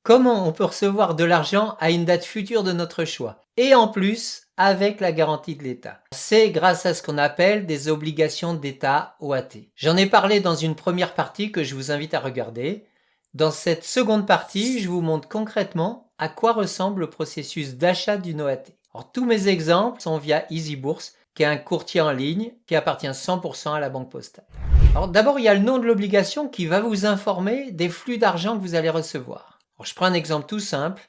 Comment on peut recevoir de l'argent à une date future de notre choix? Et en plus, avec la garantie de l'État. C'est grâce à ce qu'on appelle des obligations d'État OAT. J'en ai parlé dans une première partie que je vous invite à regarder. Dans cette seconde partie, je vous montre concrètement à quoi ressemble le processus d'achat d'une OAT. Alors, tous mes exemples sont via EasyBourse, qui est un courtier en ligne qui appartient 100% à la Banque Postale. Alors d'abord, il y a le nom de l'obligation qui va vous informer des flux d'argent que vous allez recevoir. Alors, je prends un exemple tout simple,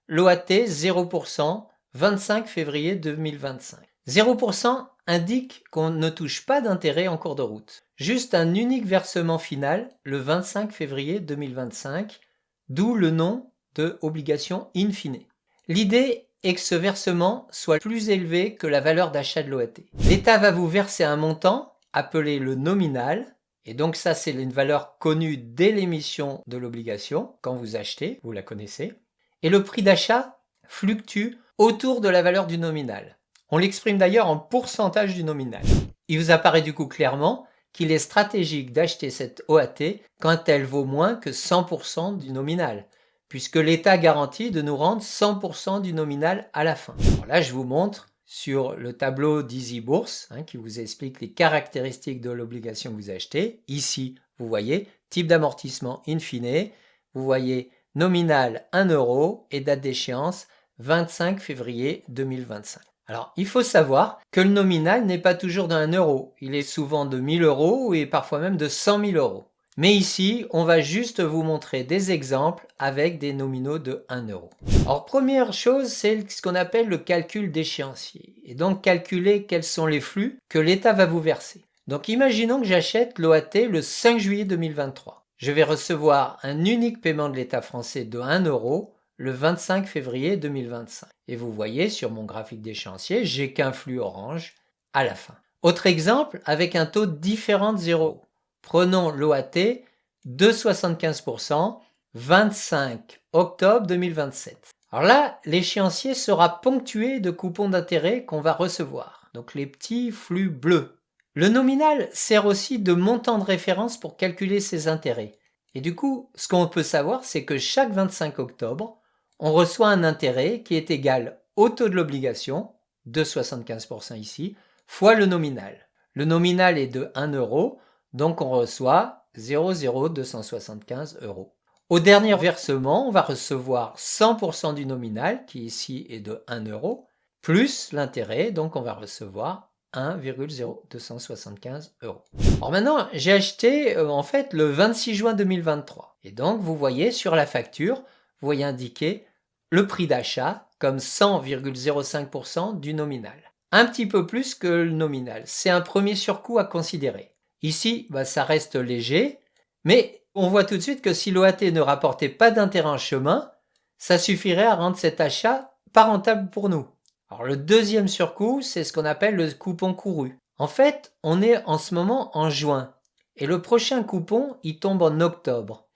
l'OAT 0%, 25 février 2025. 0% indique qu'on ne touche pas d'intérêt en cours de route. Juste un unique versement final le 25 février 2025, d'où le nom de obligation in fine. L'idée est que ce versement soit plus élevé que la valeur d'achat de l'OAT. L'État va vous verser un montant appelé le nominal, et donc ça c'est une valeur connue dès l'émission de l'obligation, quand vous achetez, vous la connaissez, et le prix d'achat fluctue autour de la valeur du nominal. On l'exprime d'ailleurs en pourcentage du nominal. Il vous apparaît du coup clairement qu'il est stratégique d'acheter cette OAT quand elle vaut moins que 100% du nominal, puisque l'État garantit de nous rendre 100% du nominal à la fin. Alors là, je vous montre sur le tableau d'EasyBourse, qui vous explique les caractéristiques de l'obligation que vous achetez. Ici, vous voyez, type d'amortissement in fine, vous voyez nominal 1 euro et date d'échéance 25 février 2025. Alors, il faut savoir que le nominal n'est pas toujours de 1 euro. Il est souvent de 1000 euros et parfois même de 100 000 euros. Mais ici, on va juste vous montrer des exemples avec des nominaux de 1 euro. Alors, première chose, c'est ce qu'on appelle le calcul d'échéancier. Et donc, calculer quels sont les flux que l'État va vous verser. Donc, imaginons que j'achète l'OAT le 5 juillet 2023. Je vais recevoir un unique paiement de l'État français de 1 euro le 25 février 2025. Et vous voyez sur mon graphique d'échéancier, j'ai qu'un flux orange à la fin. Autre exemple, avec un taux différent de 0. Prenons l'OAT de 75%, 25 octobre 2027. Alors là, l'échéancier sera ponctué de coupons d'intérêt qu'on va recevoir, donc les petits flux bleus. Le nominal sert aussi de montant de référence pour calculer ces intérêts. Et du coup, ce qu'on peut savoir, c'est que chaque 25 octobre, on reçoit un intérêt qui est égal au taux de l'obligation, de 75% ici, fois le nominal. Le nominal est de 1 euro, donc on reçoit 0,0275 euros. Au dernier versement, on va recevoir 100% du nominal, qui ici est de 1 euro, plus l'intérêt, donc on va recevoir 1,0275 euros. Alors maintenant, j'ai acheté en fait le 26 juin 2023. Et donc, vous voyez sur la facture, vous voyez indiqué le prix d'achat comme 100,05% du nominal. Un petit peu plus que le nominal. C'est un premier surcoût à considérer. Ici, ça reste léger, mais on voit tout de suite que si l'OAT ne rapportait pas d'intérêt en chemin, ça suffirait à rendre cet achat pas rentable pour nous. Alors le deuxième surcoût, c'est ce qu'on appelle le coupon couru. En fait, on est en ce moment en juin, et le prochain coupon, il tombe en octobre.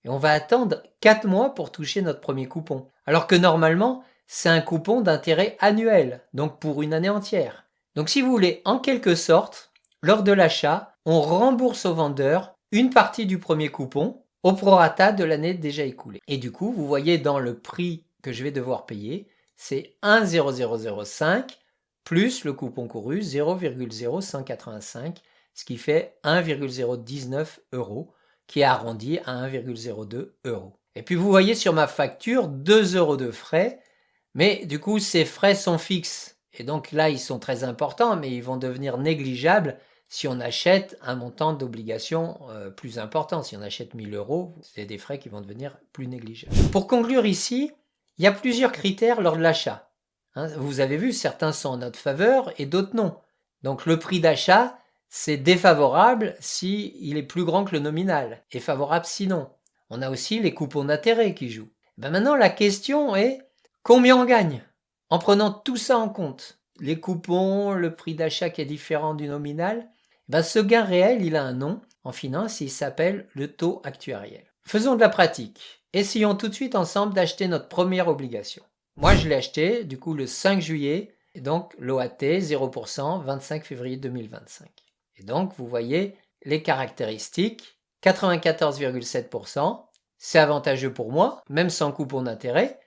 Et on va attendre 4 mois pour toucher notre premier coupon. Alors que normalement, c'est un coupon d'intérêt annuel, donc pour une année entière. Donc si vous voulez, en quelque sorte, lors de l'achat, on rembourse au vendeur une partie du premier coupon au prorata de l'année déjà écoulée. Et du coup, vous voyez dans le prix que je vais devoir payer, c'est 1,0005 plus le coupon couru 0,0185, ce qui fait 1,019 euros, qui est arrondi à 1,02 euros. Et puis vous voyez sur ma facture 2 euros de frais, mais du coup ces frais sont fixes. Et donc là ils sont très importants, mais ils vont devenir négligeables si on achète un montant d'obligation plus important. Si on achète 1000 euros, c'est des frais qui vont devenir plus négligeables. Pour conclure ici, il y a plusieurs critères lors de l'achat. Vous avez vu, certains sont en notre faveur et d'autres non. Donc le prix d'achat, c'est défavorable si il est plus grand que le nominal et favorable sinon. On a aussi les coupons d'intérêt qui jouent. Maintenant, la question est combien on gagne en prenant tout ça en compte. Les coupons, le prix d'achat qui est différent du nominal. Ce gain réel, il a un nom en finance, il s'appelle le taux actuariel. Faisons de la pratique. Essayons tout de suite ensemble d'acheter notre première obligation. Moi, je l'ai acheté du coup le 5 juillet, et donc l'OAT 0%, 25 février 2025. Et donc, vous voyez les caractéristiques, 94,7%, c'est avantageux pour moi, même sans coupon d'intérêt,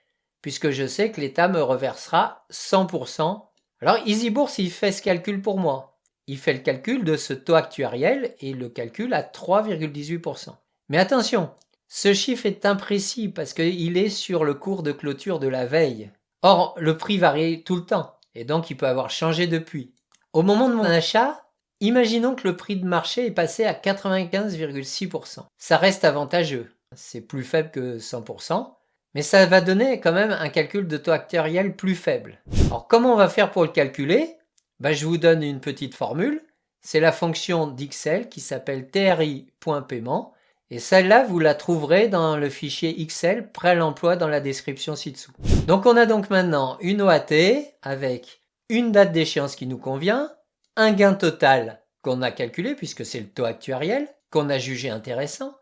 puisque je sais que l'État me reversera 100%. Alors EasyBourse, il fait ce calcul pour moi. Il fait le calcul de ce taux actuariel et le calcul à 3,18%. Mais attention, ce chiffre est imprécis parce qu'il est sur le cours de clôture de la veille. Or, le prix varie tout le temps et donc il peut avoir changé depuis. Au moment de mon achat, imaginons que le prix de marché est passé à 95,6%. Ça reste avantageux. C'est plus faible que 100%, mais ça va donner quand même un calcul de taux actuariel plus faible. Alors comment on va faire pour le calculer? Je vous donne une petite formule. C'est la fonction d'Excel qui s'appelle tri.paiement. Et celle-là, vous la trouverez dans le fichier Excel prêt à l'emploi dans la description ci-dessous. Donc on a donc maintenant une OAT avec une date d'échéance qui nous convient, un gain total qu'on a calculé puisque c'est le taux actuariel, qu'on a jugé intéressant.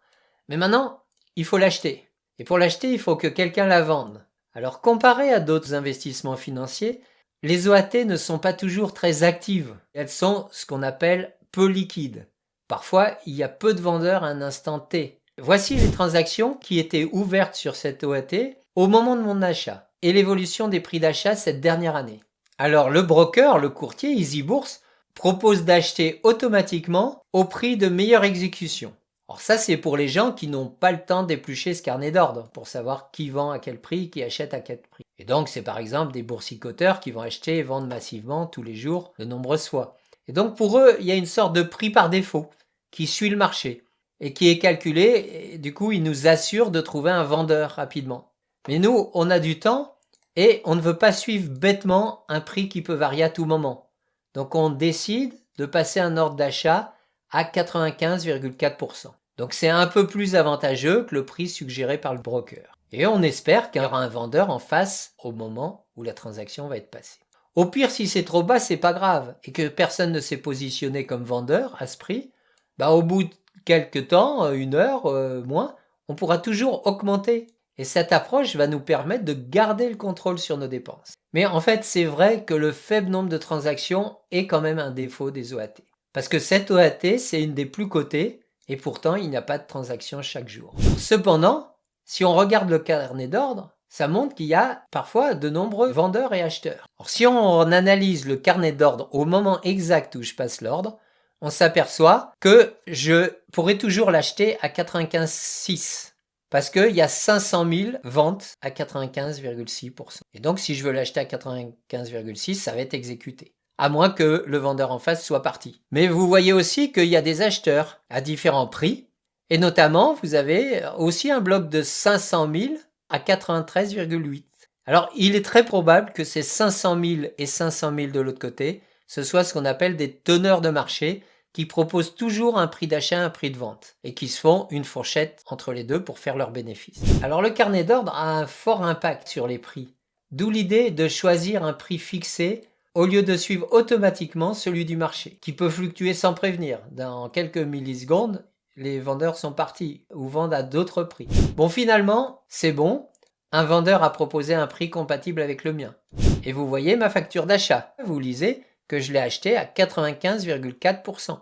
Mais maintenant, il faut l'acheter. Et pour l'acheter, il faut que quelqu'un la vende. Alors comparé à d'autres investissements financiers, les OAT ne sont pas toujours très actives. Elles sont ce qu'on appelle peu liquides. Parfois, il y a peu de vendeurs à un instant T. Voici les transactions qui étaient ouvertes sur cette OAT au moment de mon achat et l'évolution des prix d'achat cette dernière année. Alors le broker, le courtier EasyBourse, propose d'acheter automatiquement au prix de meilleure exécution. Alors ça, c'est pour les gens qui n'ont pas le temps d'éplucher ce carnet d'ordre pour savoir qui vend à quel prix, qui achète à quel prix. Et donc, c'est par exemple des boursicoteurs qui vont acheter et vendre massivement tous les jours de nombreuses fois. Et donc, pour eux, il y a une sorte de prix par défaut qui suit le marché et qui est calculé. Et du coup, il nous assure de trouver un vendeur rapidement. Mais nous, on a du temps et on ne veut pas suivre bêtement un prix qui peut varier à tout moment. Donc, on décide de passer un ordre d'achat à 95,4%. Donc c'est un peu plus avantageux que le prix suggéré par le broker. Et on espère qu'il y aura un vendeur en face au moment où la transaction va être passée. Au pire, si c'est trop bas, c'est pas grave et que personne ne s'est positionné comme vendeur à ce prix, au bout de quelques temps, une heure, moins, on pourra toujours augmenter. Et cette approche va nous permettre de garder le contrôle sur nos dépenses. Mais en fait, c'est vrai que le faible nombre de transactions est quand même un défaut des OAT. Parce que cette OAT, c'est une des plus cotées, et pourtant il n'y a pas de transaction chaque jour. Cependant, si on regarde le carnet d'ordre, ça montre qu'il y a parfois de nombreux vendeurs et acheteurs. Alors, si on analyse le carnet d'ordre au moment exact où je passe l'ordre, on s'aperçoit que je pourrais toujours l'acheter à 95,6. Parce qu'il y a 500 000 ventes à 95,6%. Et donc si je veux l'acheter à 95,6, ça va être exécuté. À moins que le vendeur en face soit parti. Mais vous voyez aussi qu'il y a des acheteurs à différents prix. Et notamment, vous avez aussi un bloc de 500 000 à 93,8. Alors, il est très probable que ces 500 000 et 500 000 de l'autre côté, ce soit ce qu'on appelle des teneurs de marché qui proposent toujours un prix d'achat et un prix de vente et qui se font une fourchette entre les deux pour faire leurs bénéfices. Alors, le carnet d'ordre a un fort impact sur les prix. D'où l'idée de choisir un prix fixé au lieu de suivre automatiquement celui du marché, qui peut fluctuer sans prévenir. Dans quelques millisecondes, les vendeurs sont partis ou vendent à d'autres prix. Bon, finalement, c'est bon. Un vendeur a proposé un prix compatible avec le mien. Et vous voyez ma facture d'achat. Vous lisez que je l'ai acheté à 95,4%.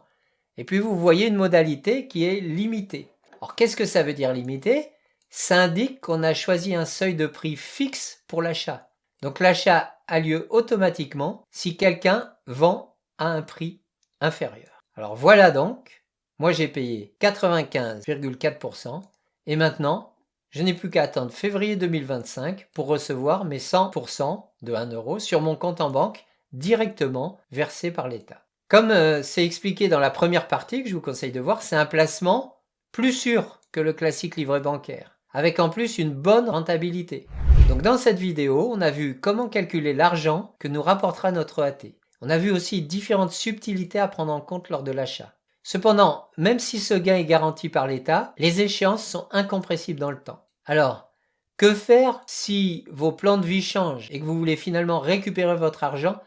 Et puis vous voyez une modalité qui est limitée. Alors qu'est-ce que ça veut dire limité? Ça indique qu'on a choisi un seuil de prix fixe pour l'achat. Donc l'achat a lieu automatiquement si quelqu'un vend à un prix inférieur. Alors voilà donc, moi j'ai payé 95,4% et maintenant je n'ai plus qu'à attendre février 2025 pour recevoir mes 100% de 1 euro sur mon compte en banque directement versé par l'État. Comme c'est expliqué dans la première partie que je vous conseille de voir, c'est un placement plus sûr que le classique livret bancaire, avec en plus une bonne rentabilité. Donc dans cette vidéo, on a vu comment calculer l'argent que nous rapportera notre OAT. On a vu aussi différentes subtilités à prendre en compte lors de l'achat. Cependant, même si ce gain est garanti par l'État, les échéances sont incompressibles dans le temps. Alors, que faire si vos plans de vie changent et que vous voulez finalement récupérer votre argent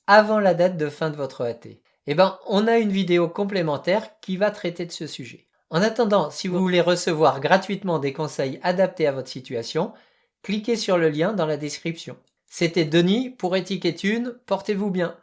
avant la date de fin de votre OAT? On a une vidéo complémentaire qui va traiter de ce sujet. En attendant, si vous voulez recevoir gratuitement des conseils adaptés à votre situation, cliquez sur le lien dans la description. C'était Denis pour Éthique et Thunes, portez-vous bien.